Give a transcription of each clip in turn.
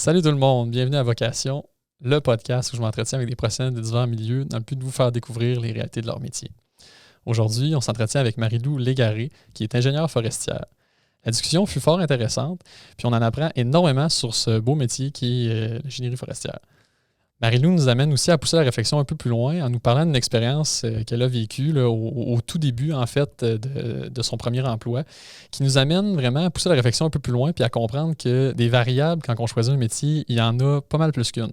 Salut tout le monde, bienvenue à Vocation, le podcast où je m'entretiens avec des professionnels de divers milieux dans le but de vous faire découvrir les réalités de leur métier. Aujourd'hui, on s'entretient avec Marie-Lou Légaré, qui est ingénieure forestière. La discussion fut fort intéressante, puis on en apprend énormément sur ce beau métier qui est l'ingénierie forestière. Marie-Lou nous amène aussi à pousser la réflexion un peu plus loin en nous parlant d'une expérience qu'elle a vécue là, au tout début en fait de son premier emploi, qui nous amène vraiment à pousser la réflexion un peu plus loin puis à comprendre que des variables, quand on choisit un métier, il y en a pas mal plus qu'une.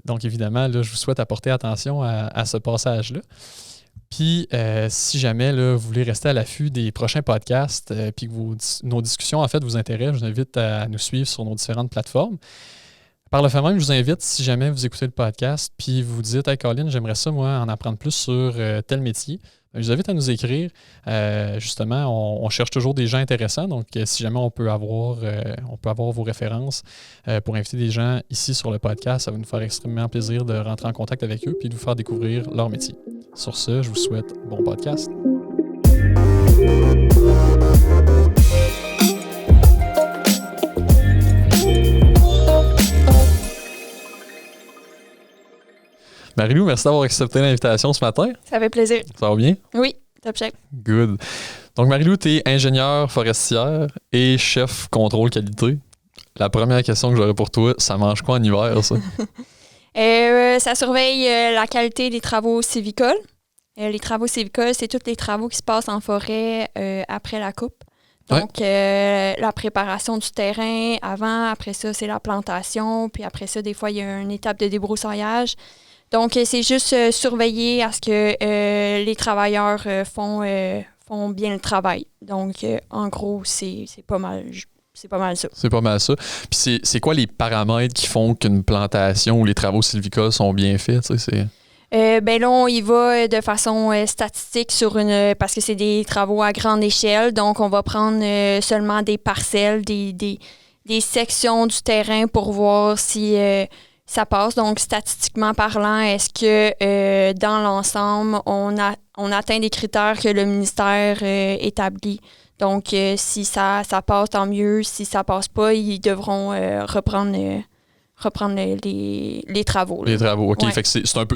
Donc évidemment, là, je vous souhaite apporter attention à ce passage-là. Puis, si jamais là, vous voulez rester à l'affût des prochains podcasts puis que nos discussions en fait vous intéressent, je vous invite à nous suivre sur nos différentes plateformes. Par le fait même, je vous invite, si jamais vous écoutez le podcast, puis vous dites « Hey Colin, j'aimerais ça, moi, en apprendre plus sur tel métier », je vous invite à nous écrire. Justement, on cherche toujours des gens intéressants, donc si jamais on peut avoir vos références pour inviter des gens ici sur le podcast, ça va nous faire extrêmement plaisir de rentrer en contact avec eux puis de vous faire découvrir leur métier. Sur ce, je vous souhaite bon podcast. Marie-Lou, merci d'avoir accepté l'invitation ce matin. Ça fait plaisir. Ça va bien? Oui, top shape. Good. Donc, Marie-Lou, tu es ingénieure forestière et chef contrôle qualité. La première question que j'aurais pour toi, ça mange quoi en hiver, ça? Ça surveille la qualité des travaux sylvicoles. Les travaux sylvicoles, c'est tous les travaux qui se passent en forêt après la coupe. Donc, la préparation du terrain avant, après ça, c'est la plantation, puis après ça, des fois, il y a une étape de débroussaillage. Donc, c'est juste surveiller à ce que les travailleurs font bien le travail. Donc, en gros, c'est pas mal ça. C'est pas mal ça. Puis c'est quoi les paramètres qui font qu'une plantation ou les travaux sylvicoles sont bien faits? Tu sais, ben là, on y va de façon statistique parce que c'est des travaux à grande échelle. Donc, on va prendre seulement des parcelles, des sections du terrain pour voir si ça passe. Donc, statistiquement parlant, est-ce que dans l'ensemble, on atteint des critères que le ministère établit? Donc, si ça passe, tant mieux. Si ça passe pas, ils devront reprendre les travaux. Là. Les travaux, OK. Ouais. Fait que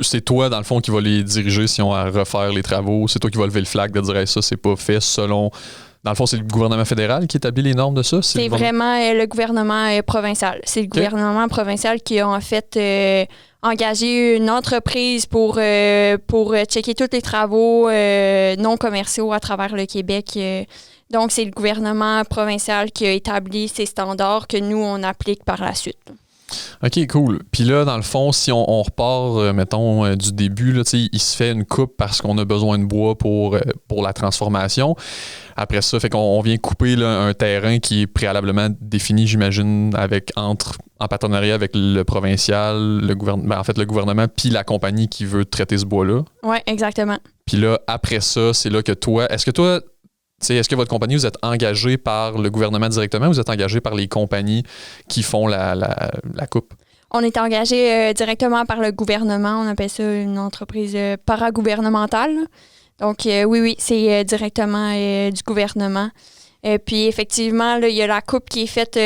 c'est toi, dans le fond, qui va les diriger si on a à refaire les travaux. C'est toi qui va lever le flag de dire hey, ça, c'est pas fait selon... Dans le fond, c'est le gouvernement fédéral qui établit les normes de ça? C'est vraiment le gouvernement provincial. C'est le gouvernement provincial qui a en fait engagé une entreprise pour checker tous les travaux non commerciaux à travers le Québec. Donc, c'est le gouvernement provincial qui a établi ces standards que nous, on applique par la suite. OK, cool. Puis là, dans le fond, si on repart, mettons, du début, là, il se fait une coupe parce qu'on a besoin de bois pour la transformation. Après ça, fait qu'on vient couper là, un terrain qui est préalablement défini, j'imagine, en partenariat avec le provincial, le gouvernement, puis la compagnie qui veut traiter ce bois-là. Oui, exactement. Puis là, après ça, c'est là que est-ce que votre compagnie, vous êtes engagé par le gouvernement directement ou vous êtes engagé par les compagnies qui font la coupe? On est engagé directement par le gouvernement. On appelle ça une entreprise paragouvernementale. Donc, oui, c'est directement du gouvernement. Puis, effectivement, là, il y a la coupe qui est faite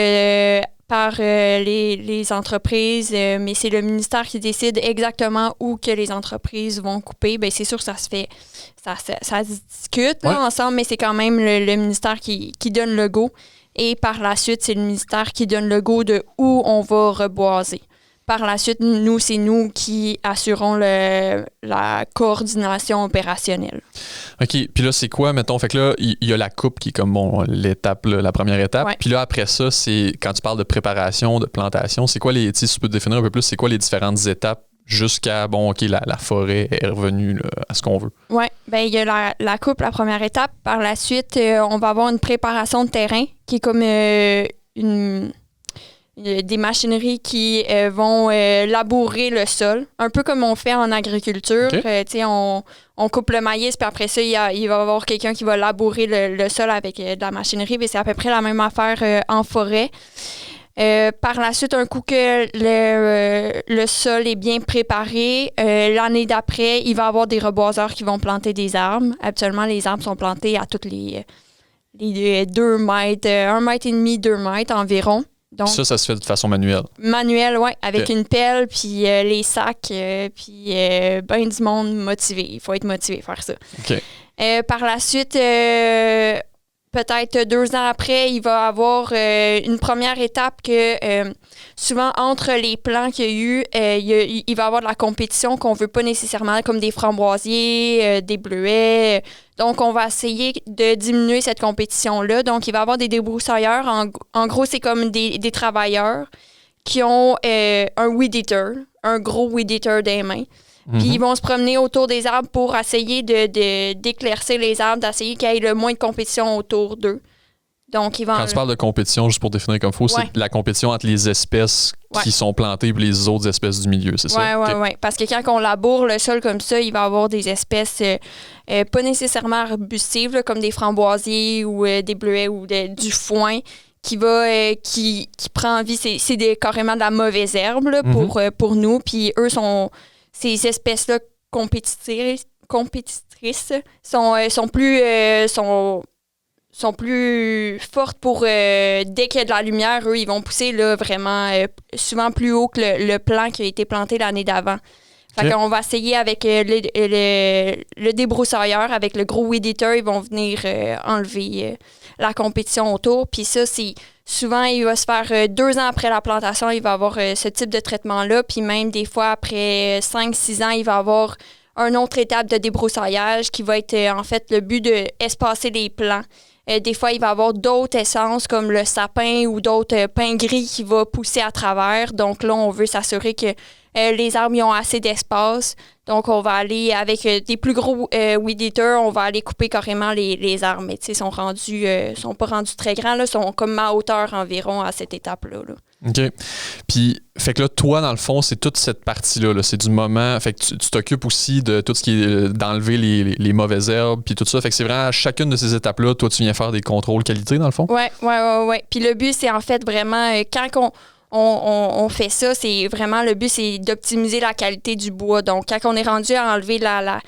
par les entreprises, mais c'est le ministère qui décide exactement où que les entreprises vont couper. Bien, c'est sûr que ça se fait, ça se discute là, ensemble, mais c'est quand même le ministère qui donne le go. Et par la suite, c'est le ministère qui donne le go de où on va reboiser. Par la suite, c'est nous qui assurons la coordination opérationnelle. OK. Puis là, c'est quoi, mettons? Fait que là, il y a la coupe qui est comme l'étape, la première étape. Ouais. Puis là, après ça, c'est quand tu parles de préparation, de plantation, c'est quoi si tu peux te définir un peu plus, c'est quoi les différentes étapes jusqu'à, la forêt est revenue là, à ce qu'on veut? Oui. Bien, il y a la coupe, la première étape. Par la suite, on va avoir une préparation de terrain qui est comme des machineries qui vont labourer le sol, un peu comme on fait en agriculture. Okay. On coupe le maïs, puis après ça, il va y avoir quelqu'un qui va labourer le sol avec de la machinerie. Puis c'est à peu près la même affaire en forêt. Par la suite, un coup que le sol est bien préparé, l'année d'après, il va y avoir des reboiseurs qui vont planter des arbres. Habituellement, les arbres sont plantés à toutes les 2 mètres, 1,5 mètre, 2 mètres environ. Donc, ça se fait de façon manuelle? Manuel, oui, avec une pelle, puis les sacs, puis ben du monde motivé. Il faut être motivé à faire ça. OK. Par la suite, peut-être 2 ans après, il va y avoir une première étape que souvent entre les plants qu'il y a eu, il va y avoir de la compétition qu'on ne veut pas nécessairement, comme des framboisiers, des bleuets. Donc, on va essayer de diminuer cette compétition-là. Donc, il va y avoir des débroussailleurs. En gros, c'est comme des travailleurs qui ont un weed eater, un gros weed eater des mains. Puis ils vont se promener autour des arbres pour essayer d'éclaircir les arbres, d'essayer qu'il y ait le moins de compétition autour d'eux. Donc, ils vont... Quand tu parles de compétition, juste pour définir comme il faut, c'est la compétition entre les espèces qui sont plantées et les autres espèces du milieu, c'est ça? Oui. Parce que quand on laboure le sol comme ça, il va y avoir des espèces pas nécessairement arbustives, là, comme des framboisiers ou des bleuets ou du foin, qui prend vie. C'est carrément de la mauvaise herbe là, pour nous. Puis eux ces espèces-là compétitrices sont plus fortes pour dès qu'il y a de la lumière, eux, ils vont pousser là, vraiment souvent plus haut que le plant qui a été planté l'année d'avant. Fait qu'on va essayer avec le débroussailleur, avec le gros weed eater, ils vont venir enlever la compétition autour. Puis ça, c'est souvent, il va se faire 2 ans après la plantation, il va avoir ce type de traitement-là. Puis même des fois, après 5-6 ans, il va avoir une autre étape de débroussaillage qui va être en fait le but d'espacer les plants. Des fois, il va y avoir d'autres essences comme le sapin ou d'autres pins gris qui vont pousser à travers. Donc là, on veut s'assurer que les arbres ils ont assez d'espace. Donc, on va aller avec des plus gros weed eaters, on va aller couper carrément les arbres. Mais tu sais, ils sont pas rendus très grands, là, sont comme ma hauteur environ à cette étape-là. Là. OK. Puis, fait que là, toi, dans le fond, c'est toute cette partie-là. Là, c'est du moment. Fait que tu t'occupes aussi de tout ce qui est d'enlever les mauvaises herbes, puis tout ça. Fait que c'est vraiment à chacune de ces étapes-là, toi, tu viens faire des contrôles qualité, dans le fond? Oui. Puis le but, c'est en fait vraiment, quand on fait ça, c'est vraiment le but, c'est d'optimiser la qualité du bois. Donc, quand on est rendu à enlever la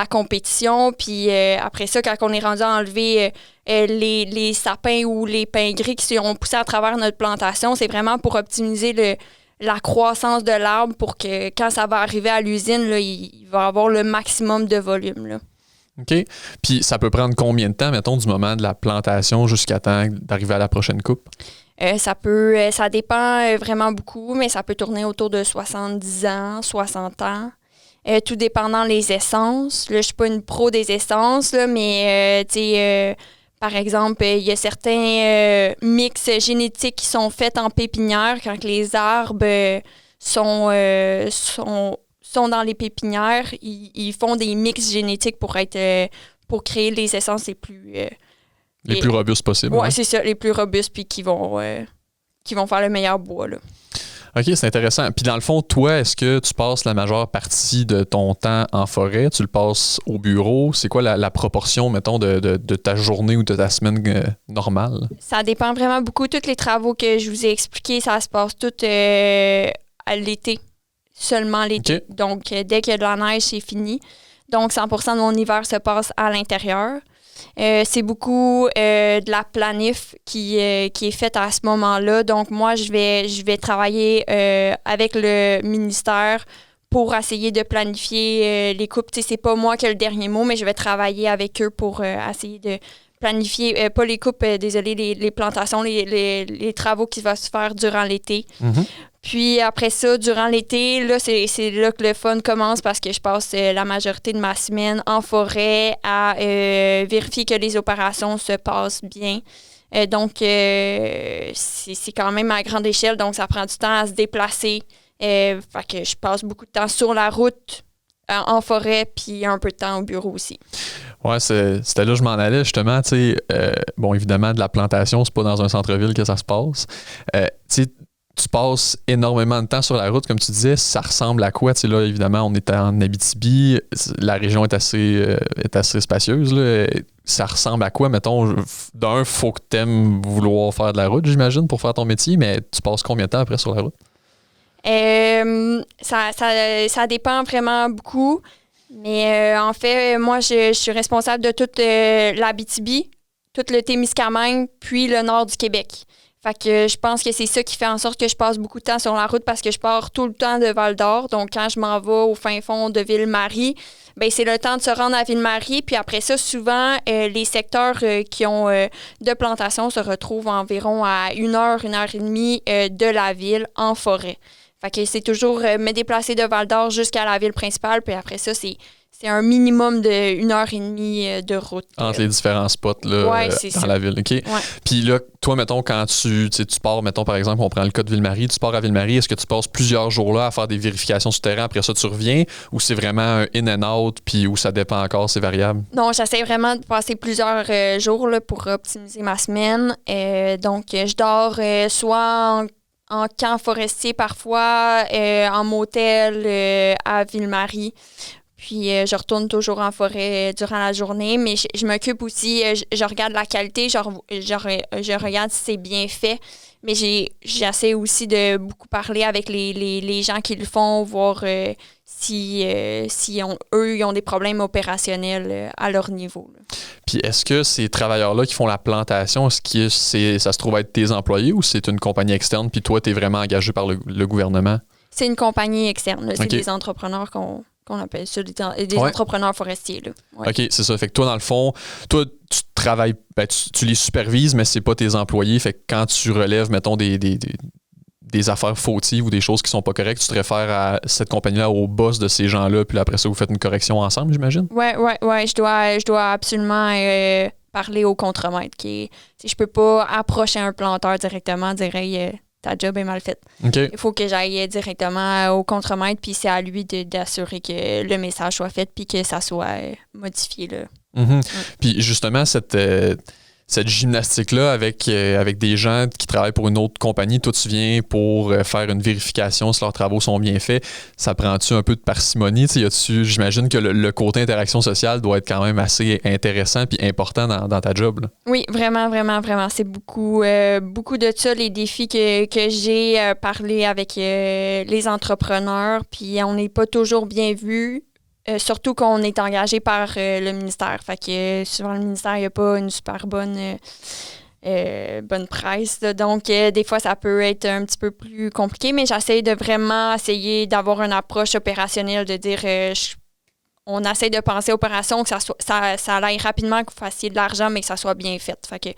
compétition, puis après ça, quand on est rendu à enlever les sapins ou les pins gris qui ont poussé à travers notre plantation, c'est vraiment pour optimiser la croissance de l'arbre pour que quand ça va arriver à l'usine, là, il va avoir le maximum de volume. Là. OK. Puis ça peut prendre combien de temps, mettons, du moment de la plantation jusqu'à temps d'arriver à la prochaine coupe? Ça dépend vraiment beaucoup, mais ça peut tourner autour de 70 ans, 60 ans. Tout dépendant les essences. Là, je suis pas une pro des essences, là, mais par exemple, il y a certains mix génétiques qui sont faits en pépinière quand les arbres sont dans les pépinières. Ils font des mix génétiques pour créer les essences les plus... les plus robustes possibles. Oui, c'est ça, les plus robustes, puis qui vont faire le meilleur bois. Là. OK, c'est intéressant. Puis dans le fond, toi, est-ce que tu passes la majeure partie de ton temps en forêt? Tu le passes au bureau? C'est quoi la proportion, mettons, de ta journée ou de ta semaine normale? Ça dépend vraiment beaucoup. Tous les travaux que je vous ai expliqués, ça se passe tout à l'été, seulement l'été. Okay. Donc, dès qu'il y a de la neige, c'est fini. Donc, 100% de mon hiver se passe à l'intérieur. C'est beaucoup de la planif qui est faite à ce moment-là. Donc, moi, je vais travailler avec le ministère pour essayer de planifier les coupes. Tu sais, c'est pas moi qui ai le dernier mot, mais je vais travailler avec eux pour essayer de planifier, pas les coupes, désolé, les plantations, les travaux qui vont se faire durant l'été. Mm-hmm. Puis après ça, durant l'été, là, c'est là que le fun commence parce que je passe la majorité de ma semaine en forêt à vérifier que les opérations se passent bien. Donc, c'est quand même à grande échelle, donc ça prend du temps à se déplacer. Fait que je passe beaucoup de temps sur la route, en forêt, puis un peu de temps au bureau aussi. Ouais, c'était là que je m'en allais, justement. Bon, évidemment, de la plantation, c'est pas dans un centre-ville que ça se passe. Tu passes énormément de temps sur la route, comme tu disais. Ça ressemble à quoi? Là, évidemment, on est en Abitibi. La région est assez spacieuse. Là. Ça ressemble à quoi? Mettons, d'un, faut que tu aimes vouloir faire de la route, j'imagine, pour faire ton métier, mais tu passes combien de temps après sur la route? Ça dépend vraiment beaucoup. Mais en fait, moi, je suis responsable de toute l'Abitibi, tout le Témiscamingue, puis le nord du Québec. Fait que je pense que c'est ça qui fait en sorte que je passe beaucoup de temps sur la route parce que je pars tout le temps de Val-d'Or. Donc, quand je m'en vais au fin fond de Ville-Marie, ben c'est le temps de se rendre à Ville-Marie. Puis après ça, souvent, les secteurs qui ont de plantation se retrouvent environ à 1 heure et demie de la ville en forêt. Fait que c'est toujours me déplacer de Val-d'Or jusqu'à la ville principale. Puis après ça, c'est un minimum de 1 heure et demie de route. Entre les différents spots là, dans la ville. OK? Ouais. Puis là, toi, mettons, quand tu pars, mettons, par exemple, on prend le cas de Ville-Marie, tu pars à Ville-Marie, est-ce que tu passes plusieurs jours là à faire des vérifications sur terrain, après ça, tu reviens, ou c'est vraiment un in and out, puis où ça dépend encore, c'est variable? Non, j'essaie vraiment de passer plusieurs jours là, pour optimiser ma semaine. Donc, je dors soit en camp forestier parfois, en motel à Ville-Marie. Puis, je retourne toujours en forêt durant la journée, mais je m'occupe aussi, je regarde la qualité, je regarde si c'est bien fait, mais j'essaie aussi de beaucoup parler avec les gens qui le font, voir si ils ont des problèmes opérationnels à leur niveau. Là. Puis, est-ce que ces travailleurs-là qui font la plantation, est-ce que ça se trouve être tes employés ou c'est une compagnie externe, puis toi, tu es vraiment engagé par le gouvernement? C'est une compagnie externe, là. C'est Okay. des entrepreneurs qu'on appelle ça, des entrepreneurs forestiers. Là. Ouais. OK, c'est ça. Fait que toi, dans le fond, toi, tu travailles, tu les supervises, mais c'est pas tes employés. Fait que quand tu relèves, mettons, des affaires fautives ou des choses qui sont pas correctes, tu te réfères à cette compagnie-là, au boss de ces gens-là, puis après ça, vous faites une correction ensemble, j'imagine? Ouais. Je dois absolument parler au contremaître. Je peux pas approcher un planteur directement, dire hey, ta job est mal faite. Okay. Il faut que j'aille directement au contremaître, puis c'est à lui d'assurer que le message soit fait, puis que ça soit modifié. Là. Mm-hmm. Ouais. Puis justement, cette gymnastique-là avec des gens qui travaillent pour une autre compagnie, toi tu viens pour faire une vérification si leurs travaux sont bien faits, ça prend-tu un peu de parcimonie? J'imagine que le côté interaction sociale doit être quand même assez intéressant puis important dans ta job. Là. Oui, vraiment. C'est beaucoup de ça, les défis que j'ai parlé avec les entrepreneurs, puis on n'est pas toujours bien vu. Surtout qu'on est engagé par le ministère. Fait que souvent, le ministère, il n'y a pas une super bonne presse. Là. Donc, des fois, ça peut être un petit peu plus compliqué, mais j'essaie de vraiment essayer d'avoir une approche opérationnelle, de dire on essaie de penser opération, que ça aille rapidement, que vous fassiez de l'argent, mais que ça soit bien fait. Fait que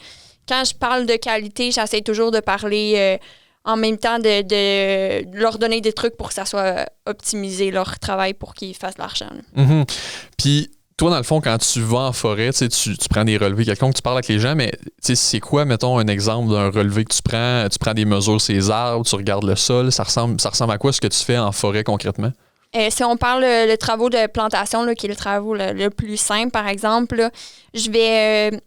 quand je parle de qualité, j'essaie toujours de parler en même temps de leur donner des trucs pour que ça soit optimisé, leur travail, pour qu'ils fassent de l'argent. Mm-hmm. Puis, toi, dans le fond, quand tu vas en forêt, tu prends des relevés quelconques, tu parles avec les gens, mais c'est quoi, mettons, un exemple d'un relevé que tu prends? Tu prends des mesures sur les arbres, tu regardes le sol. Ça ressemble à quoi ce que tu fais en forêt concrètement? Si on parle le travaux de plantation, là, qui est le travail le plus simple, par exemple, là, je vais...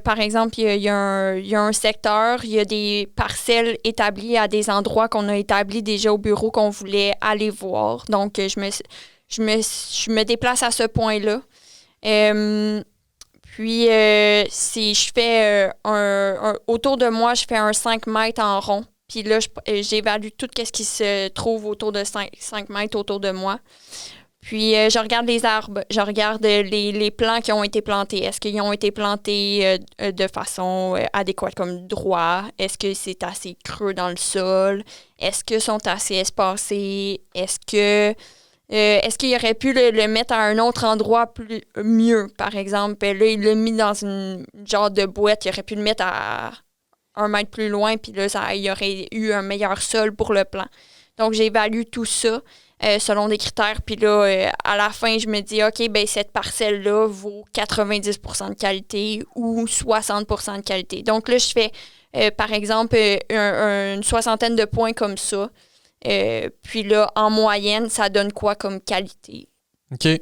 par exemple, il y a un secteur, il y a des parcelles établies à des endroits qu'on a établis déjà au bureau qu'on voulait aller voir. Donc, je me déplace à ce point-là. Puis, si je fais autour de moi, je fais un 5 mètres en rond. Puis là, j'évalue tout ce qui se trouve autour de 5 mètres autour de moi. Puis, je regarde les arbres, je regarde les plants qui ont été plantés. Est-ce qu'ils ont été plantés de façon adéquate, comme droit? Est-ce que c'est assez creux dans le sol? Est-ce qu'ils sont assez espacés? Est-ce qu'il aurait pu le mettre à un autre endroit mieux, par exemple? Là, il l'a mis dans une genre de boîte. Il aurait pu le mettre à 1 mètre plus loin, puis là, il y aurait eu un meilleur sol pour le plant. Donc, j'évalue tout ça. Selon des critères. Puis là, à la fin, je me dis, OK, ben cette parcelle-là vaut 90% de qualité ou 60% de qualité. Donc là, je fais, par exemple, une soixantaine de points comme ça. Puis là, en moyenne, ça donne quoi comme qualité? OK. Ouais.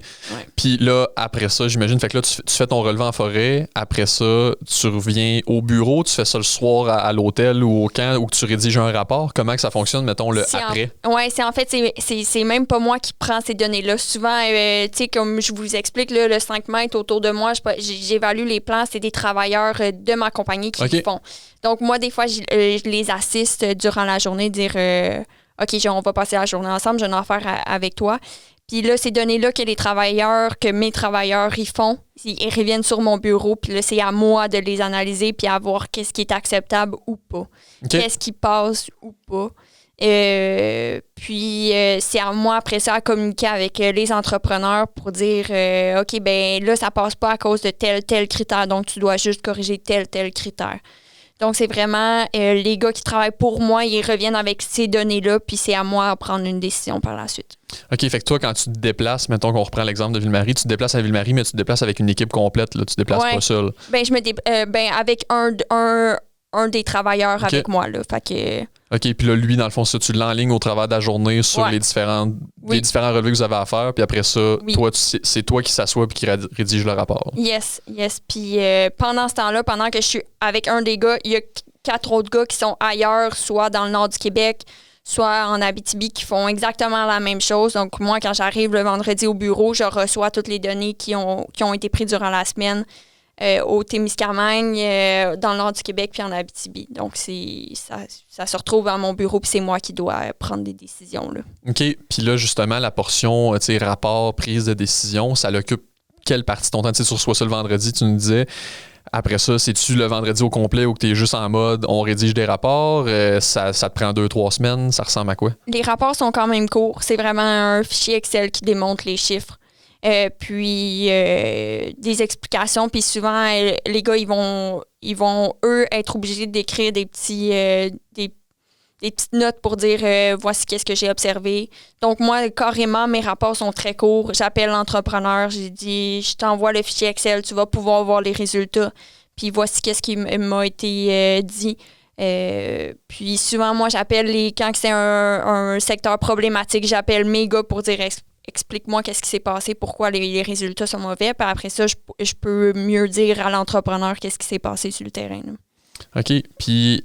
Puis là, après ça, j'imagine, fait que là, tu fais ton relevé en forêt. Après ça, tu reviens au bureau. Tu fais ça le soir à l'hôtel ou au camp où tu rédiges un rapport. Comment que ça fonctionne, mettons, après? Oui, c'est même pas moi qui prends ces données-là. Souvent, tu sais, comme je vous explique, là, le 5 mètres autour de moi, j'évalue les plans. C'est des travailleurs de ma compagnie qui le font. Donc, moi, des fois, je les assiste durant la journée, dire OK, on va passer la journée ensemble, je vais en faire avec toi. Puis là, ces données-là que mes travailleurs, ils font, ils reviennent sur mon bureau. Puis là, c'est à moi de les analyser puis à voir qu'est-ce qui est acceptable ou pas. Qu'est-ce qui passe ou pas. Puis c'est à moi après ça à communiquer avec les entrepreneurs pour dire OK, ben là, ça passe pas à cause de tel critère. Donc, tu dois juste corriger tel critère. Donc, c'est vraiment les gars qui travaillent pour moi, ils reviennent avec ces données-là, puis c'est à moi de prendre une décision par la suite. OK, fait que toi, quand tu te déplaces, mettons qu'on reprend l'exemple de Ville-Marie, tu te déplaces à Ville-Marie, mais tu te déplaces avec une équipe complète, là, tu te déplaces pas seul. Ben, avec un des travailleurs avec moi, là. Fait que... OK, puis là, lui, dans le fond, ça, tu l'enlignes au travers de la journée sur les différents relevés que vous avez à faire, puis après ça, toi, c'est toi qui s'assois puis qui rédige le rapport. Yes. Puis pendant ce temps-là, pendant que je suis avec un des gars, il y a 4 autres gars qui sont ailleurs, soit dans le nord du Québec, soit en Abitibi, qui font exactement la même chose. Donc, moi, quand j'arrive le vendredi au bureau, je reçois toutes les données qui ont été prises durant la semaine au Témiscamingue, dans le nord du Québec, puis en Abitibi. Donc, ça se retrouve dans mon bureau, puis c'est moi qui dois prendre des décisions, là. OK. Puis là, justement, la portion, tu sais, rapport, prise de décision, ça l'occupe quelle partie de ton temps? Tu sais, tu reçois ça le vendredi, tu nous disais. Après ça, c'est-tu le vendredi au complet ou que tu es juste en mode on rédige des rapports? Ça te prend 2-3 semaines? Ça ressemble à quoi? Les rapports sont quand même courts. C'est vraiment un fichier Excel qui démontre les chiffres. Puis des explications. Puis souvent, les gars, ils vont eux, être obligés d'écrire des petites notes pour dire voici qu'est-ce que j'ai observé. Donc, moi, carrément, mes rapports sont très courts. J'appelle l'entrepreneur, j'ai dit je t'envoie le fichier Excel, tu vas pouvoir voir les résultats. Puis voici qu'est-ce qui m'a été dit. Puis souvent, moi, j'appelle quand c'est un secteur problématique, j'appelle mes gars pour dire explique-moi qu'est-ce qui s'est passé, pourquoi les résultats sont mauvais. Puis après ça, je peux mieux dire à l'entrepreneur qu'est-ce qui s'est passé sur le terrain, là. OK. Puis,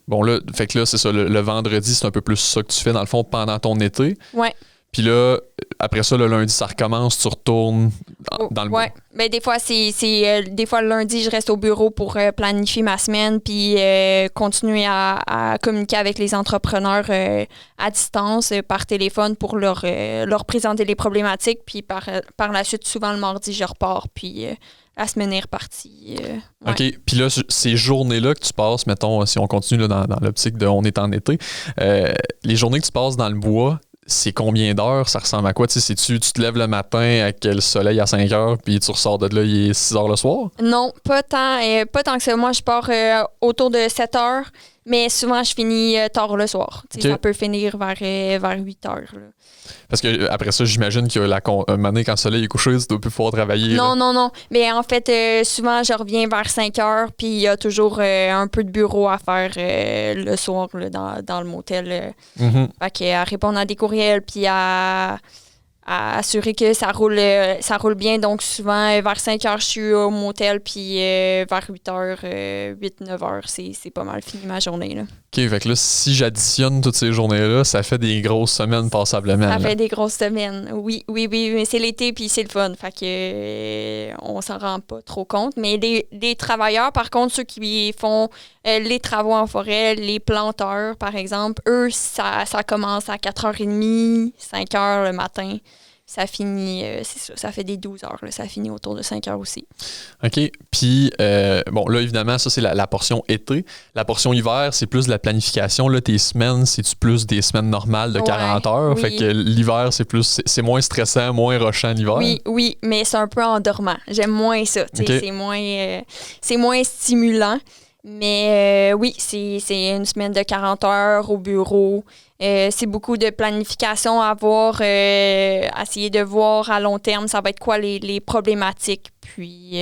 bon, là, fait que là, c'est ça, le vendredi, c'est un peu plus ça que tu fais, dans le fond, pendant ton été. Ouais. Puis là, après ça, le lundi, ça recommence, tu retournes dans le bureau. Ouais. Ben, des fois, des fois, le lundi, je reste au bureau pour planifier ma semaine puis continuer à communiquer avec les entrepreneurs à distance, par téléphone pour leur présenter les problématiques. Puis par la suite, souvent, le mardi, je repars. Puis la semaine est repartie. Ouais. OK. Puis là, ces journées-là que tu passes, mettons, si on continue là, dans l'optique de on est en été, les journées que tu passes dans le bois, c'est combien d'heures? Ça ressemble à quoi? Tu sais, tu te lèves le matin avec le soleil à 5 heures puis tu ressors de là, il est 6 heures le soir? Non, pas tant que ça. Moi, je pars autour de 7 heures, mais souvent, je finis tard le soir. Okay. Ça peut finir vers 8 heures. Là. Parce que après ça, j'imagine que un moment donné, quand le soleil est couché, tu dois plus pouvoir travailler. Non. Mais en fait, souvent, je reviens vers 5 heures, puis il y a toujours un peu de bureau à faire le soir là, dans le motel. Fait qu'à répondre à des courriels, puis à assurer que ça roule bien. Donc, souvent, vers 5 heures, je suis au motel, puis vers 8 heures, 8-9 heures, c'est pas mal fini ma journée, là. OK, fait que là, si j'additionne toutes ces journées-là, ça fait des grosses semaines passablement. Ça fait des grosses semaines, oui, mais c'est l'été, puis c'est le fun, fait que on s'en rend pas trop compte. Mais les travailleurs, par contre, ceux qui font les travaux en forêt, les planteurs, par exemple, eux, ça commence à 4h30, 5h le matin. Ça finit, c'est ça, ça fait des 12 heures. Là, ça finit autour de 5 heures aussi. OK. Puis, bon, là, évidemment, ça, c'est la portion été. La portion hiver, c'est plus de la planification. Là, tes semaines, c'est-tu plus des semaines normales de 40 heures? Oui. Fait que l'hiver, c'est moins stressant, moins rushant l'hiver? Oui, mais c'est un peu endormant. J'aime moins ça. Okay. C'est moins stimulant. Mais oui, c'est une semaine de 40 heures au bureau. C'est beaucoup de planification à voir, essayer de voir à long terme, ça va être quoi les problématiques. Puis,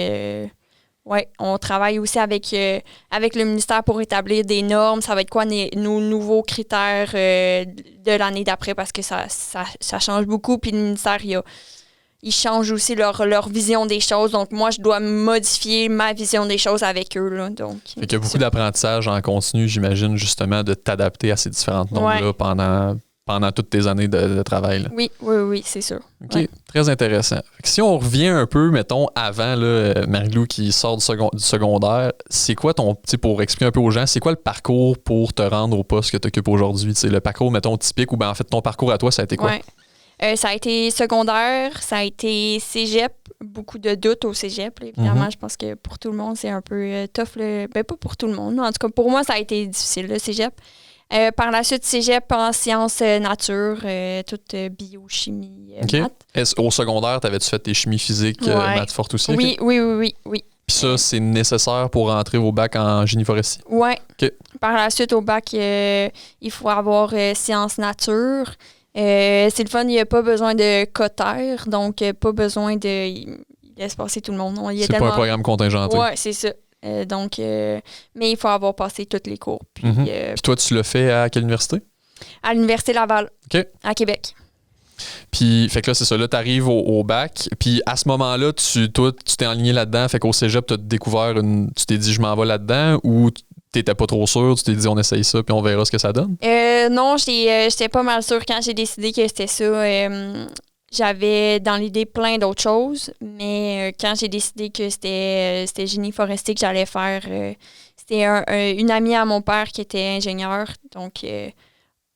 on travaille aussi avec le ministère pour établir des normes. Ça va être quoi nos nouveaux critères de l'année d'après parce que ça change beaucoup. Puis le ministère, ils changent aussi leur vision des choses. Donc, moi, je dois modifier ma vision des choses avec eux. Là. Donc, fait qu'il y a beaucoup d'apprentissage en continu, j'imagine, justement, de t'adapter à ces différentes normes-là pendant toutes tes années de travail. Là. Oui, c'est sûr. OK, très intéressant. Fait que si on revient un peu, mettons, avant, Marie-Lou qui sort du secondaire, c'est quoi pour expliquer un peu aux gens, c'est quoi le parcours pour te rendre au poste que tu occupes aujourd'hui? Le parcours, mettons, typique ou en fait, ton parcours à toi, ça a été quoi? Ouais. Ça a été secondaire, ça a été cégep, beaucoup de doutes au cégep. Là, évidemment, je pense que pour tout le monde, c'est un peu tough. Ben, pas pour tout le monde. En tout cas, pour moi, ça a été difficile, le cégep. Par la suite, cégep en sciences nature, toute biochimie, maths. Au secondaire, t'avais-tu fait tes chimies physiques, maths fortes aussi? Oui, oui. Puis ça, c'est nécessaire pour rentrer au bac en génie forestier? Oui. Okay. Par la suite, au bac, il faut avoir sciences nature. C'est le fun, il n'y a pas besoin de cotère, donc pas besoin de... Il laisse passer tout le monde. C'est pas un programme contingenté. Oui, c'est ça. Mais il faut avoir passé tous les cours. Puis toi, tu l'as fait à quelle université? À l'Université Laval, à Québec. Puis, fait que là, c'est ça. Là, t'arrives au bac. Puis, à ce moment-là, tu t'es enligné là-dedans. Fait qu'au cégep, t'as découvert tu t'es dit, je m'en vais là-dedans, ou t'étais pas trop sûr, tu t'es dit, on essaye ça, puis on verra ce que ça donne? Non, j'étais pas mal sûre quand j'ai décidé que c'était ça. J'avais dans l'idée plein d'autres choses, mais quand j'ai décidé que c'était génie forestier que j'allais faire, c'était une amie à mon père qui était ingénieur, donc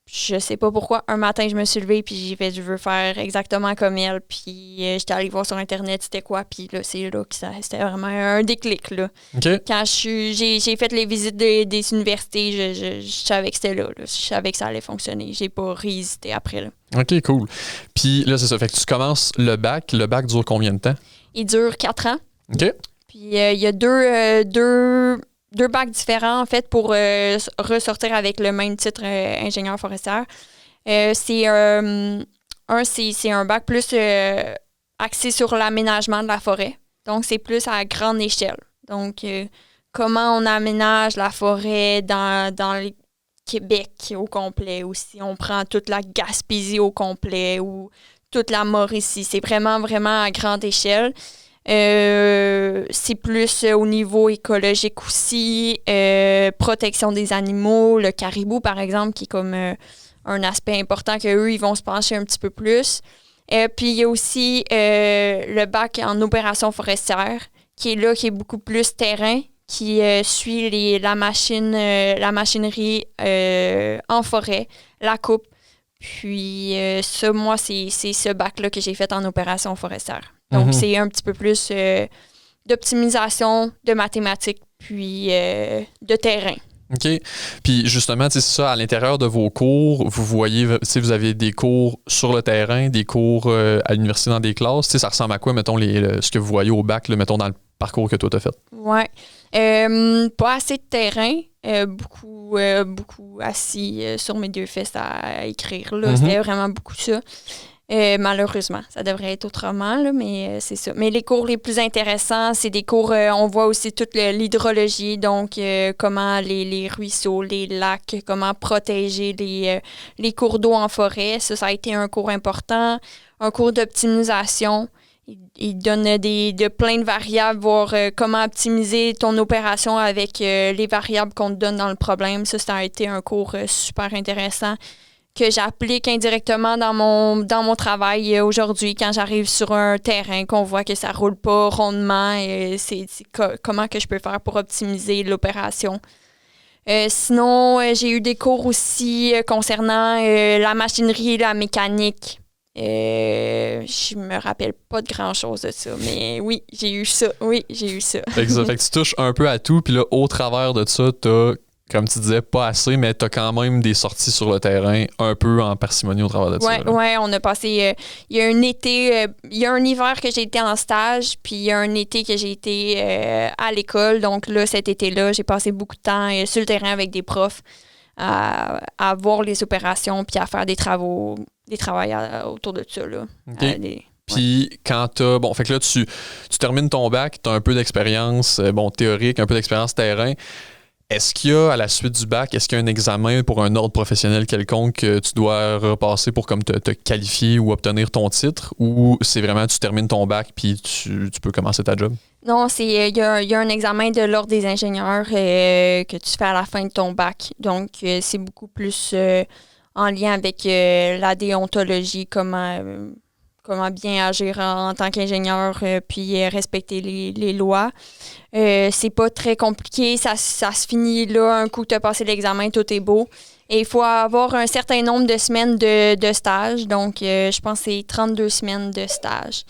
je sais pas pourquoi. Un matin, je me suis levée puis j'ai fait je veux faire exactement comme elle. Puis j'étais allée voir sur Internet c'était quoi. Puis là, c'est là que c'était vraiment un déclic. Là. Okay. Quand j'ai fait les visites des universités, je savais que c'était là. Je savais que ça allait fonctionner. J'ai pas réhésité après. Là. OK, cool. Puis là, c'est ça. Fait que tu commences le bac. Le bac dure combien de temps? Il dure 4 ans. OK. Puis il y a deux bacs différents, en fait, pour ressortir avec le même titre ingénieur forestier. C'est un bac plus axé sur l'aménagement de la forêt. Donc, c'est plus à grande échelle. Donc, comment on aménage la forêt dans le Québec au complet, ou si on prend toute la Gaspésie au complet, ou toute la Mauricie. C'est vraiment, vraiment à grande échelle. C'est plus au niveau écologique aussi, protection des animaux, le caribou par exemple qui est comme un aspect important qu'eux ils vont se pencher un petit peu plus. Puis il y a aussi le bac en opération forestière qui est là, qui est beaucoup plus terrain, qui suit la machinerie en forêt, la coupe. Puis ça, moi, c'est ce bac-là que j'ai fait en opération forestière. Donc, c'est un petit peu plus d'optimisation, de mathématiques, puis de terrain. OK. Puis justement, c'est ça, à l'intérieur de vos cours, vous voyez, vous avez des cours sur le terrain, des cours à l'université dans des classes. Ça ressemble à quoi, mettons, ce que vous voyez au bac, là, mettons, dans le parcours que toi, tu as fait? Oui. Pas assez de terrain. Beaucoup assis sur mes deux fesses à écrire. Là. C'était vraiment beaucoup ça. Malheureusement, ça devrait être autrement, là, mais c'est ça. Mais les cours les plus intéressants, c'est des cours, on voit aussi toute l'hydrologie, donc comment les ruisseaux, les lacs, comment protéger les cours d'eau en forêt. Ça a été un cours important. Un cours d'optimisation. Il donne de plein de variables, voir comment optimiser ton opération avec les variables qu'on te donne dans le problème. Ça a été un cours super intéressant que j'applique indirectement dans mon travail aujourd'hui quand j'arrive sur un terrain, qu'on voit que ça roule pas rondement. C'est comment que je peux faire pour optimiser l'opération. Sinon, j'ai eu des cours aussi concernant la machinerie et la mécanique. Je me rappelle pas de grand-chose de ça, mais oui, j'ai eu ça. Fait que tu touches un peu à tout, puis là, au travers de ça, t'as, comme tu disais, pas assez, mais t'as quand même des sorties sur le terrain un peu en parcimonie au travers de ça. Oui, on a passé... il y a un été... il y a un hiver que j'ai été en stage, puis il y a un été que j'ai été à l'école. Donc là, cet été-là, j'ai passé beaucoup de temps sur le terrain avec des profs à voir les opérations puis à faire des travaux autour de ça. Là. Okay. Puis quand t'as... Bon, fait que là, tu termines ton bac, t'as un peu d'expérience, théorique, un peu d'expérience terrain. Est-ce qu'il y a, à la suite du bac, est-ce qu'il y a un examen pour un ordre professionnel quelconque que tu dois repasser pour comme te qualifier ou obtenir ton titre? Ou c'est vraiment, tu termines ton bac puis tu peux commencer ta job? Non, il y a un examen de l'ordre des ingénieurs que tu fais à la fin de ton bac. Donc, c'est beaucoup plus en lien avec la déontologie, comment bien agir en tant qu'ingénieur, puis respecter les lois. C'est pas très compliqué, ça se finit là, un coup que tu as passé l'examen, tout est beau. Et il faut avoir un certain nombre de semaines de stage. Donc, je pense que c'est 32 semaines de stage.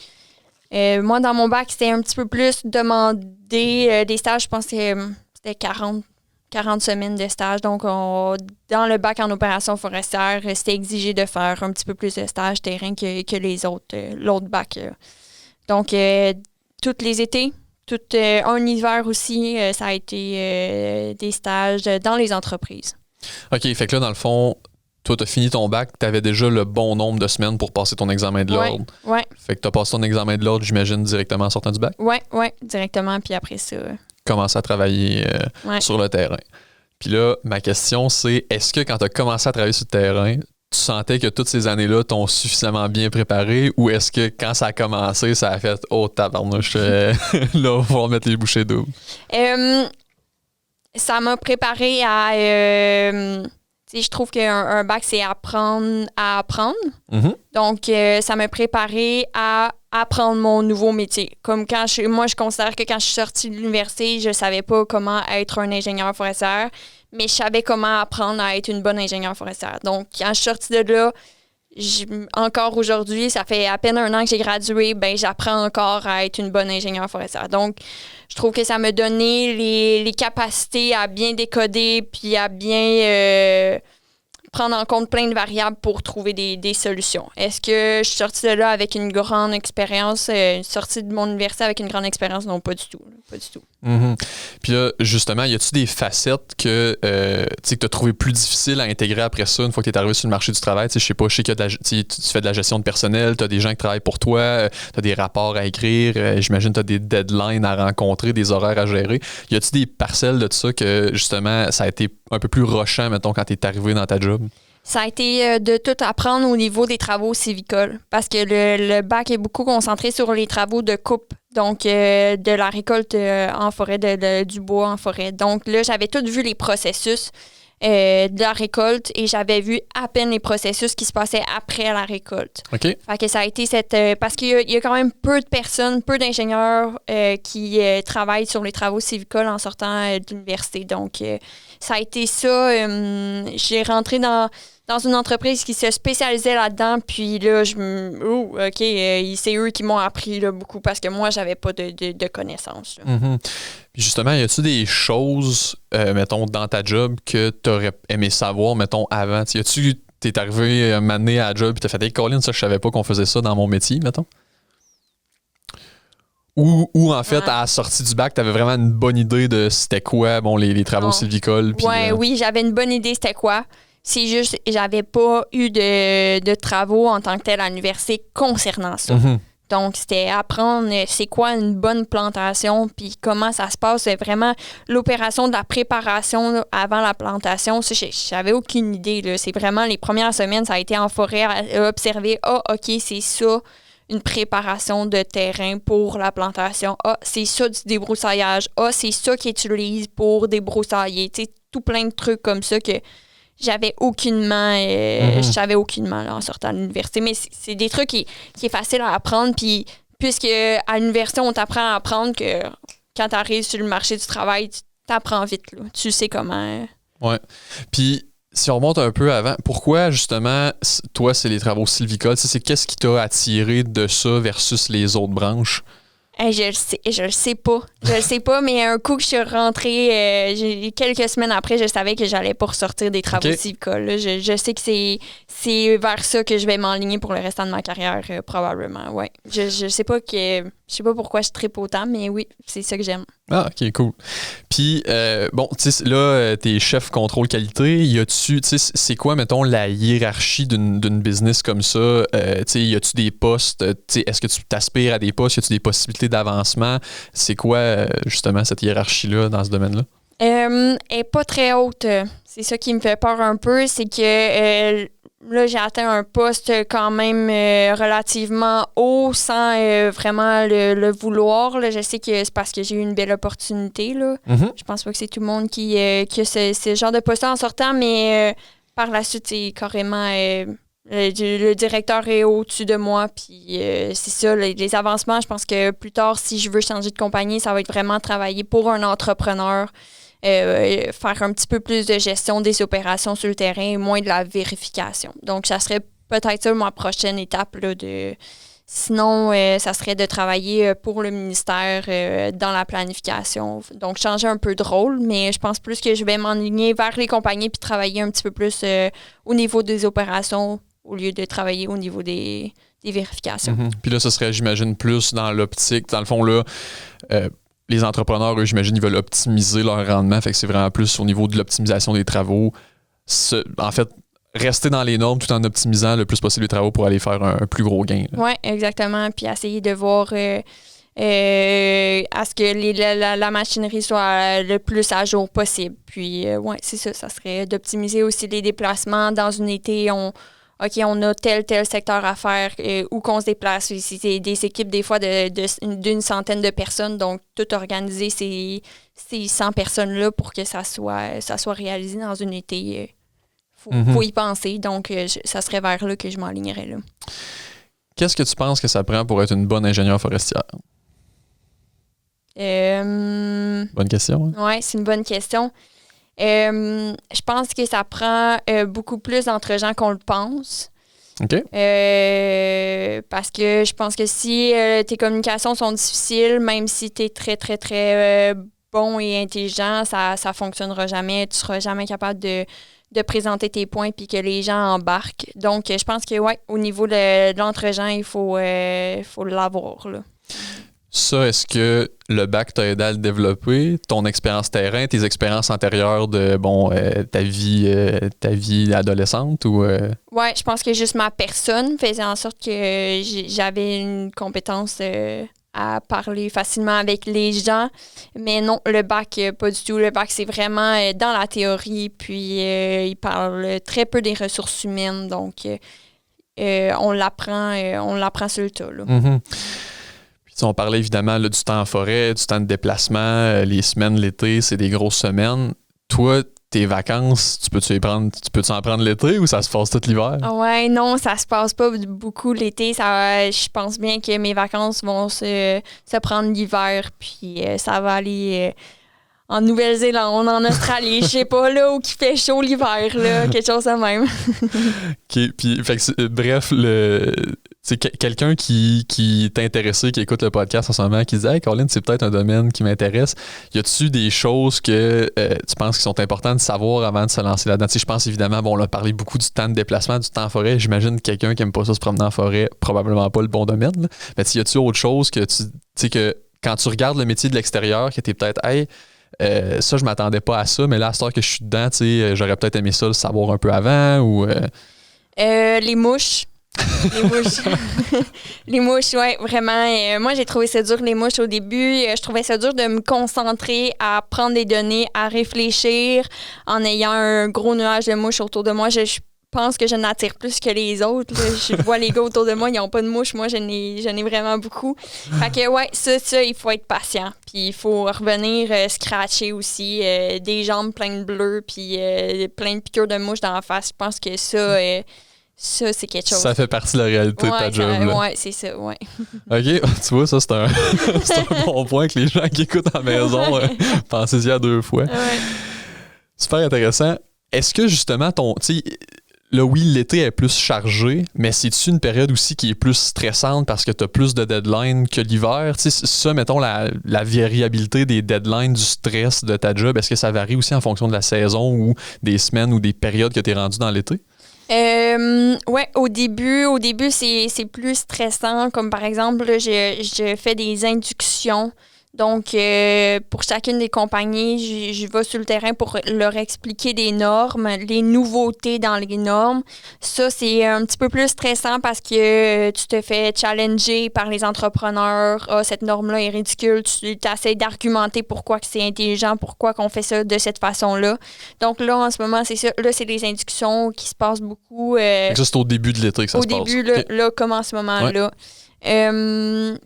Moi, dans mon bac, c'était un petit peu plus demandé. Des stages, je pense que c'était 40 semaines de stage. Donc, dans le bac en opération forestière, c'était exigé de faire un petit peu plus de stage terrain que les autres, l'autre bac. Donc, tous les étés, tout un hiver aussi, ça a été des stages dans les entreprises. OK, fait que là, dans le fond, toi, tu as fini ton bac, tu avais déjà le bon nombre de semaines pour passer ton examen de l'ordre. Oui. Fait que tu as passé ton examen de l'ordre, j'imagine, directement en sortant du bac? Oui, directement. Puis après ça... Commencer à travailler sur le terrain. Puis là, ma question, c'est est-ce que quand tu as commencé à travailler sur le terrain, tu sentais que toutes ces années-là t'ont suffisamment bien préparé ou est-ce que quand ça a commencé, ça a fait « Oh, tabarnouche, là, il va falloir mettre les bouchées doubles ». Ça m'a préparé à... je trouve qu'un bac, c'est apprendre à apprendre. Mm-hmm. Donc, ça m'a préparé à apprendre mon nouveau métier. Comme moi, je considère que quand je suis sortie de l'université, je ne savais pas comment être un ingénieur forestier, mais je savais comment apprendre à être une bonne ingénieure forestière. Donc, quand je suis sortie de là, encore aujourd'hui, ça fait à peine 1 an que j'ai gradué, j'apprends encore à être une bonne ingénieure forestière. Donc, je trouve que ça m'a donné les capacités à bien décoder puis à bien prendre en compte plein de variables pour trouver des solutions. Est-ce que je suis sortie de là avec une grande expérience, sortie de mon université avec une grande expérience? Non, pas du tout. Pas du tout. Mm-hmm. Puis là, justement, y a-tu des facettes que tu as trouvé plus difficiles à intégrer après ça, une fois que tu es arrivé sur le marché du travail? Je sais pas, je sais que tu fais de la gestion de personnel, tu as des gens qui travaillent pour toi, tu as des rapports à écrire, j'imagine que tu as des deadlines à rencontrer, des horaires à gérer. Y a-tu des parcelles de ça que, justement, ça a été un peu plus rushant, mettons, quand tu es arrivé dans ta job? Ça a été de tout apprendre au niveau des travaux sylvicoles parce que le bac est beaucoup concentré sur les travaux de coupe, donc de la récolte en forêt, du bois en forêt. Donc là, j'avais tout vu les processus de la récolte et j'avais vu à peine les processus qui se passaient après la récolte. OK. Fait que ça a été parce qu'il y a quand même peu de personnes, peu d'ingénieurs qui travaillent sur les travaux sylvicoles en sortant de l'université. Donc, ça a été ça. J'ai rentré dans une entreprise qui se spécialisait là-dedans. Puis là, c'est eux qui m'ont appris là, beaucoup parce que moi, j'avais pas de connaissances. Mm-hmm. Puis justement, y a-tu des choses, mettons, dans ta job que tu aurais aimé savoir, mettons, avant? T'es arrivé un moment donné à la job et t'as fait « Hey, Colin, ça, je savais pas qu'on faisait ça dans mon métier, mettons? » Ou en fait, à la sortie du bac, t'avais vraiment une bonne idée de c'était quoi, les travaux sylvicoles? Oui, j'avais une bonne idée c'était quoi. C'est juste, j'avais pas eu de travaux en tant que tel à l'université concernant ça. Mm-hmm. Donc, c'était apprendre c'est quoi une bonne plantation, puis comment ça se passe. C'est vraiment l'opération de la préparation là, avant la plantation. Ça, j'avais aucune idée. Là. C'est vraiment les premières semaines, ça a été en forêt à observer. OK, c'est ça, une préparation de terrain pour la plantation. C'est ça du débroussaillage. C'est ça qu'ils utilisent pour débroussailler. Tu sais, tout plein de trucs comme ça que j'avais aucunement, je savais aucunement là, en sortant de l'université. Mais c'est des trucs qui est facile à apprendre. Puis, puisque à l'université, on t'apprend à apprendre que quand tu arrives sur le marché du travail, tu t'apprends vite. Là. Tu sais comment. Ouais. Puis, si on remonte un peu avant, pourquoi justement, toi, c'est les travaux sylvicoles? C'est qu'est-ce qui t'a attiré de ça versus les autres branches? Je le sais pas. Je le sais pas, mais un coup que je suis rentrée, quelques semaines après, je savais que j'allais pas ressortir des travaux sylvicoles. Je sais que c'est vers ça que je vais m'enligner pour le restant de ma carrière, probablement. Ouais. Je sais pas pourquoi je trippe autant, mais oui, c'est ça que j'aime. Ah, OK, cool. Puis, tu sais, là, t'es chef contrôle qualité. Tu sais, c'est quoi, mettons, la hiérarchie d'une business comme ça? Tu sais, y a-tu des postes? Tu sais, est-ce que tu t'aspires à des postes? Y a-tu des possibilités d'avancement? C'est quoi, justement, cette hiérarchie-là dans ce domaine-là? Elle n'est pas très haute. C'est ça qui me fait peur un peu. C'est que là, j'ai atteint un poste quand même relativement haut sans vraiment le vouloir. Là. Je sais que c'est parce que j'ai eu une belle opportunité. Là. Mm-hmm. Je pense pas que c'est tout le monde qui a ce genre de poste en sortant, mais par la suite, c'est carrément... le directeur est au-dessus de moi, puis c'est ça, les avancements, je pense que plus tard, si je veux changer de compagnie, ça va être vraiment travailler pour un entrepreneur faire un petit peu plus de gestion des opérations sur le terrain et moins de la vérification. Donc, ça serait peut-être ça ma prochaine étape. Là, sinon, ça serait de travailler pour le ministère dans la planification. Donc, changer un peu de rôle, mais je pense plus que je vais m'enligner vers les compagnies puis travailler un petit peu plus au niveau des opérations au lieu de travailler au niveau des vérifications. Mm-hmm. Puis là, ce serait, j'imagine, plus dans l'optique. Dans le fond, là, les entrepreneurs, eux, j'imagine, ils veulent optimiser leur rendement. Fait que c'est vraiment plus au niveau de l'optimisation des travaux. En fait, rester dans les normes tout en optimisant le plus possible les travaux pour aller faire un plus gros gain. Oui, exactement. Puis essayer de voir à ce que la machinerie soit le plus à jour possible. Puis, oui, c'est ça. Ça serait d'optimiser aussi les déplacements. Dans une été, on a tel secteur à faire, où qu'on se déplace. C'est des équipes, des fois, d'une centaine de personnes. Donc, tout organiser ces 100 personnes-là pour que ça soit réalisé dans une été. Faut y penser. Donc, ça serait vers là que je m'enlignerais. Là. Qu'est-ce que tu penses que ça prend pour être une bonne ingénieure forestière? Bonne question. Hein? Oui, c'est une bonne question. Je pense que ça prend beaucoup plus entre gens qu'on le pense. OK. Parce que je pense que si tes communications sont difficiles, même si tu es très, très, très bon et intelligent, ça ne fonctionnera jamais. Tu ne seras jamais capable de présenter tes points puis que les gens embarquent. Donc, je pense que, ouais, au niveau de l'entre-gens, il faut l'avoir, là. Ça, est-ce que le bac t'a aidé à le développer? Ton expérience terrain, tes expériences antérieures de ta vie adolescente ou Ouais, je pense que juste ma personne faisait en sorte que j'avais une compétence à parler facilement avec les gens. Mais non, le bac, pas du tout. Le bac, c'est vraiment dans la théorie, puis il parle très peu des ressources humaines. Donc, on l'apprend sur le tas, là. Mm-hmm. On parlait évidemment là, du temps en forêt, du temps de déplacement, les semaines, l'été, c'est des grosses semaines. Toi, tes vacances, tu peux-tu en prendre l'été ou ça se passe tout l'hiver? Ouais, non, ça se passe pas beaucoup l'été. Je pense bien que mes vacances vont se prendre l'hiver, puis ça va aller en Nouvelle-Zélande, en Australie, je sais pas, là, où il fait chaud l'hiver, là, quelque chose de même. OK, puis, bref, c'est quelqu'un qui est intéressé, qui écoute le podcast en ce moment, qui dit « Hey, Colin, c'est peut-être un domaine qui m'intéresse. » Y a-tu des choses que tu penses qui sont importantes de savoir avant de se lancer là-dedans? Je pense évidemment, on a parlé beaucoup du temps de déplacement, du temps en forêt. J'imagine que quelqu'un qui aime pas ça se promener en forêt, probablement pas le bon domaine. Là. Mais y a-tu autre chose que tu sais que quand tu regardes le métier de l'extérieur, que t'es peut-être « Hey, ça, je m'attendais pas à ça, mais là, à cette heure que je suis dedans, j'aurais peut-être aimé ça le savoir un peu avant ou... Les mouches. Les mouches. Les mouches, oui, vraiment. Moi, j'ai trouvé ça dur, les mouches, au début. Je trouvais ça dur de me concentrer à prendre des données, à réfléchir en ayant un gros nuage de mouches autour de moi. Je pense que je n'attire plus que les autres. Là. Je vois les gars autour de moi, ils n'ont pas de mouches. Moi, j'en ai vraiment beaucoup. Fait que, ouais, ça, il faut être patient. Puis, il faut revenir scratcher aussi. Des jambes pleines de bleu, puis plein de piqûres de mouches dans la face. Je pense que ça... Ça, c'est quelque chose. Ça fait partie de la réalité de ta job. Oui, c'est ça, oui. OK, tu vois, ça, c'est un bon point que les gens qui écoutent à la maison pensez-y à 2 fois. Ouais. Super intéressant. Est-ce que, justement, là, oui, l'été est plus chargé, mais c'est-tu une période aussi qui est plus stressante parce que tu as plus de deadlines que l'hiver? Tu sais, ça, mettons, la variabilité des deadlines, du stress de ta job, est-ce que ça varie aussi en fonction de la saison ou des semaines ou des périodes que tu es rendu dans l'été? Ouais, au début c'est plus stressant, comme par exemple là, je fais des inductions. Donc, pour chacune des compagnies, je vais sur le terrain pour leur expliquer des normes, les nouveautés dans les normes. Ça, c'est un petit peu plus stressant parce que tu te fais challenger par les entrepreneurs. Ah, cette norme-là est ridicule. Tu essaies d'argumenter pourquoi que c'est intelligent, pourquoi qu'on fait ça de cette façon-là. Donc là, en ce moment, c'est ça. Là, c'est des inductions qui se passent beaucoup. Juste au début de l'été que ça se passe. Au début, là, comme en ce moment-là. Ouais.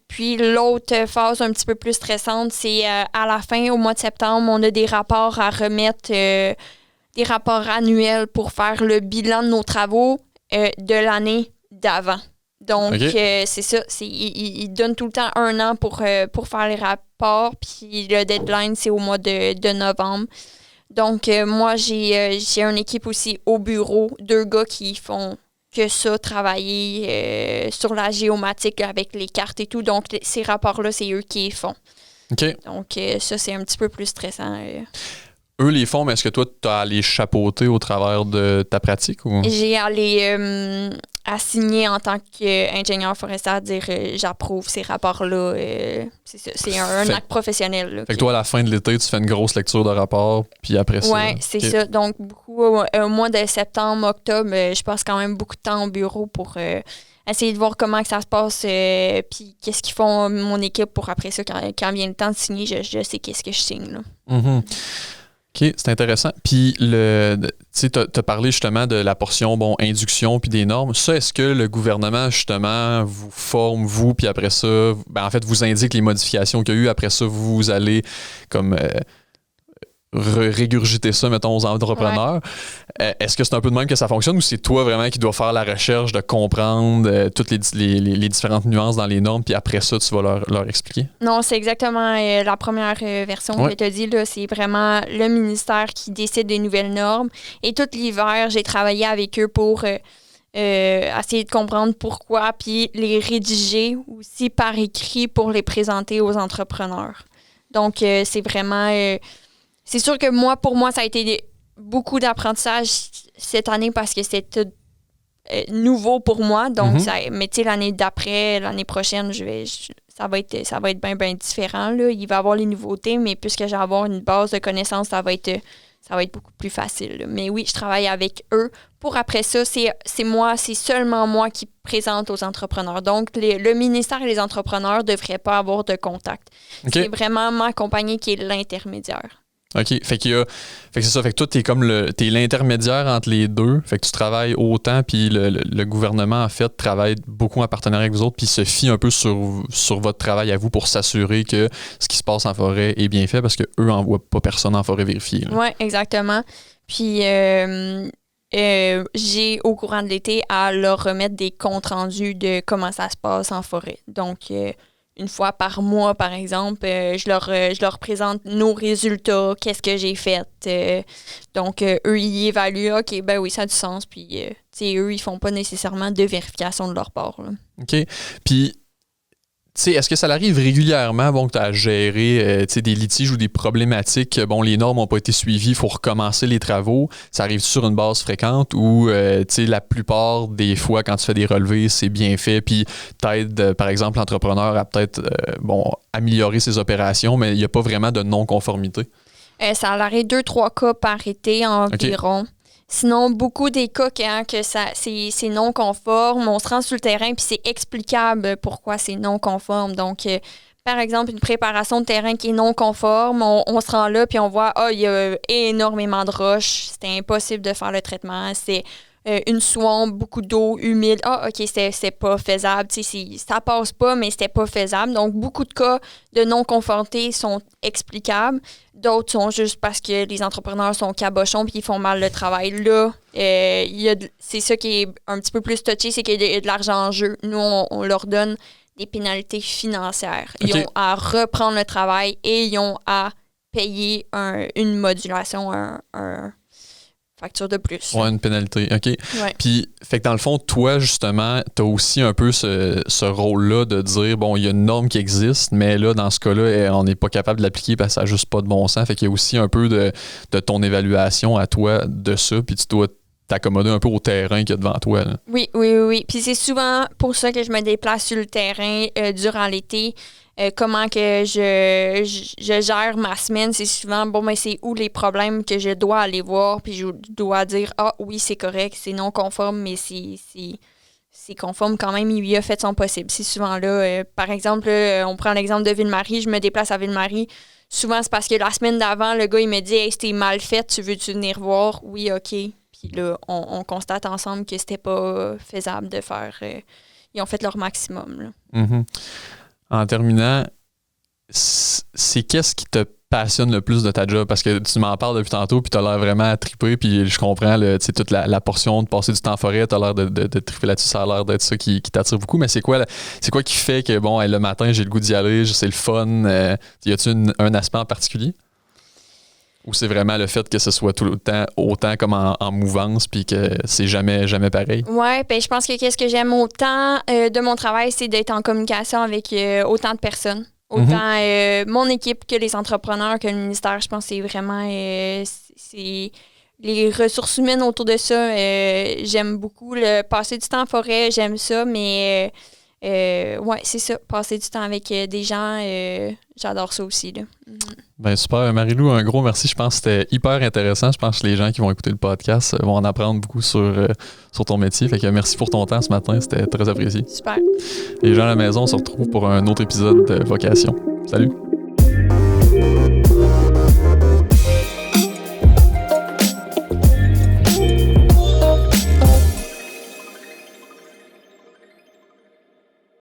Puis l'autre phase un petit peu plus stressante, c'est à la fin, au mois de septembre, on a des rapports à remettre, des rapports annuels pour faire le bilan de nos travaux de l'année d'avant. Donc, OK. c'est ça. Ils donnent tout le temps 1 an pour faire les rapports. Puis le deadline, c'est au mois de novembre. Donc, moi, j'ai une équipe aussi au bureau. 2 gars qui font que ça, travailler sur la géomatique avec les cartes et tout. Donc, ces rapports-là, c'est eux qui les font. OK. Donc, ça, c'est un petit peu plus stressant. Eux les font, mais est-ce que toi, tu as à les chapeauter au travers de ta pratique? Ou? J'ai à les assigner en tant qu'ingénieur forestier à dire j'approuve ces rapports-là. C'est ça. C'est un acte professionnel. Là, fait que toi, à la fin de l'été, tu fais une grosse lecture de rapport, puis après ça... Oui, c'est ça. Donc, beaucoup au mois de septembre, octobre, je passe quand même beaucoup de temps au bureau pour essayer de voir comment que ça se passe, puis qu'est-ce qu'ils font mon équipe pour après ça, quand vient le temps de signer, je sais qu'est-ce que je signe. Là. Mm-hmm. OK, c'est intéressant. Puis, tu sais, tu as parlé justement de la portion, induction puis des normes. Ça, est-ce que le gouvernement, justement, vous forme, vous, puis après ça, en fait, vous indique les modifications qu'il y a eu. Après ça, vous allez comme régurgiter ça, mettons, aux entrepreneurs. Ouais. Est-ce que c'est un peu de même que ça fonctionne ou c'est toi vraiment qui dois faire la recherche de comprendre toutes les différentes nuances dans les normes, puis après ça, tu vas leur expliquer? Non, c'est exactement la première version que tu as dit. Là, c'est vraiment le ministère qui décide des nouvelles normes. Et tout l'hiver, j'ai travaillé avec eux pour essayer de comprendre pourquoi, puis les rédiger aussi par écrit pour les présenter aux entrepreneurs. Donc, c'est vraiment... c'est sûr que pour moi, ça a été beaucoup d'apprentissage cette année parce que c'était nouveau pour moi. Donc, mais tu sais, l'année d'après, l'année prochaine, ça va être bien différent. Là. Il va y avoir les nouveautés, mais puisque j'ai avoir une base de connaissances, ça va être beaucoup plus facile. Là. Mais oui, je travaille avec eux. Pour après ça, c'est seulement moi qui présente aux entrepreneurs. Donc, le ministère et les entrepreneurs ne devraient pas avoir de contact. Okay. C'est vraiment ma compagnie qui est l'intermédiaire. OK. Fait que c'est ça. Fait que toi, t'es l'intermédiaire entre les deux. Fait que tu travailles autant, puis le gouvernement, en fait, travaille beaucoup en partenariat avec vous autres, puis se fie un peu sur votre travail à vous pour s'assurer que ce qui se passe en forêt est bien fait parce qu'eux n'envoient pas personne en forêt vérifier. Oui, exactement. Puis j'ai, au courant de l'été, à leur remettre des comptes rendus de comment ça se passe en forêt. Donc, une fois par mois, par exemple, je leur présente nos résultats, qu'est-ce que j'ai fait. Donc, eux, ils évaluent, OK, ben oui, ça a du sens. Puis, eux, ils font pas nécessairement de vérification de leur part. Là. OK. Puis, est-ce que ça arrive régulièrement que tu as géré des litiges ou des problématiques, les normes n'ont pas été suivies, il faut recommencer les travaux, ça arrive sur une base fréquente ou la plupart des fois quand tu fais des relevés, c'est bien fait, puis t'aides par exemple l'entrepreneur à peut-être améliorer ses opérations, mais il n'y a pas vraiment de non-conformité? Ça arrive 2-3 cas par été environ. Okay. Sinon, beaucoup des cas que c'est non conforme, on se rend sur le terrain puis c'est explicable pourquoi c'est non conforme. Donc, par exemple, une préparation de terrain qui est non conforme, on se rend là puis on voit, il y a énormément de roches, c'était impossible de faire le traitement, c'est une swamp, beaucoup d'eau humide. OK, c'est pas faisable. Ça passe pas, mais c'était pas faisable. Donc, beaucoup de cas de non-conformité sont explicables. D'autres sont juste parce que les entrepreneurs sont cabochons puis ils font mal le travail. Là, c'est ça qui est un petit peu plus touché, c'est qu'il y a de l'argent en jeu. Nous, on leur donne des pénalités financières. Ils ont à reprendre le travail et ils ont à payer une modulation, facture de plus. Ouais, une pénalité. OK. Ouais. Puis, fait que dans le fond, toi, justement, tu as aussi un peu ce rôle-là de dire, il y a une norme qui existe, mais là, dans ce cas-là, on n'est pas capable de l'appliquer parce que ça n'a juste pas de bon sens. Fait qu'il y a aussi un peu de ton évaluation à toi de ça, puis tu dois t'accommoder un peu au terrain qu'il y a devant toi. Là. Oui. Puis c'est souvent pour ça que je me déplace sur le terrain durant l'été. Comment que je gère ma semaine, c'est souvent, c'est où les problèmes que je dois aller voir, puis je dois dire, oui, c'est correct, c'est non conforme, mais c'est conforme quand même, il a fait son possible. C'est souvent là, par exemple, on prend l'exemple de Ville-Marie, je me déplace à Ville-Marie, souvent c'est parce que la semaine d'avant, le gars, il me dit, hey, c'était mal fait, tu veux-tu venir voir? Oui, OK. Puis là, on constate ensemble que c'était pas faisable de faire, ils ont fait leur maximum. Là. Mm-hmm. En terminant, c'est qu'est-ce qui te passionne le plus de ta job? Parce que tu m'en parles depuis tantôt, puis tu as l'air vraiment à triper, puis je comprends toute la portion de passer du temps en forêt, tu as l'air de triper là-dessus, ça a l'air d'être ça qui t'attire beaucoup, mais c'est quoi qui fait que, bon, le matin, j'ai le goût d'y aller, c'est le fun? Y a-tu un aspect en particulier? Ou c'est vraiment le fait que ce soit tout le temps autant comme en mouvance, puis que c'est jamais pareil? Oui, ben je pense que qu'est-ce que j'aime autant de mon travail, c'est d'être en communication avec autant de personnes. Autant mon équipe que les entrepreneurs, que le ministère. Je pense que c'est vraiment c'est les ressources humaines autour de ça. J'aime beaucoup passer du temps en forêt, j'aime ça, mais ouais, c'est ça. Passer du temps avec des gens, j'adore ça aussi. Là. Ben super, Marie-Lou, un gros merci. Je pense que c'était hyper intéressant. Je pense que les gens qui vont écouter le podcast vont en apprendre beaucoup sur ton métier. Fait que merci pour ton temps ce matin, c'était très apprécié. Super. Les gens à la maison, on se retrouve pour un autre épisode de Vocation. Salut!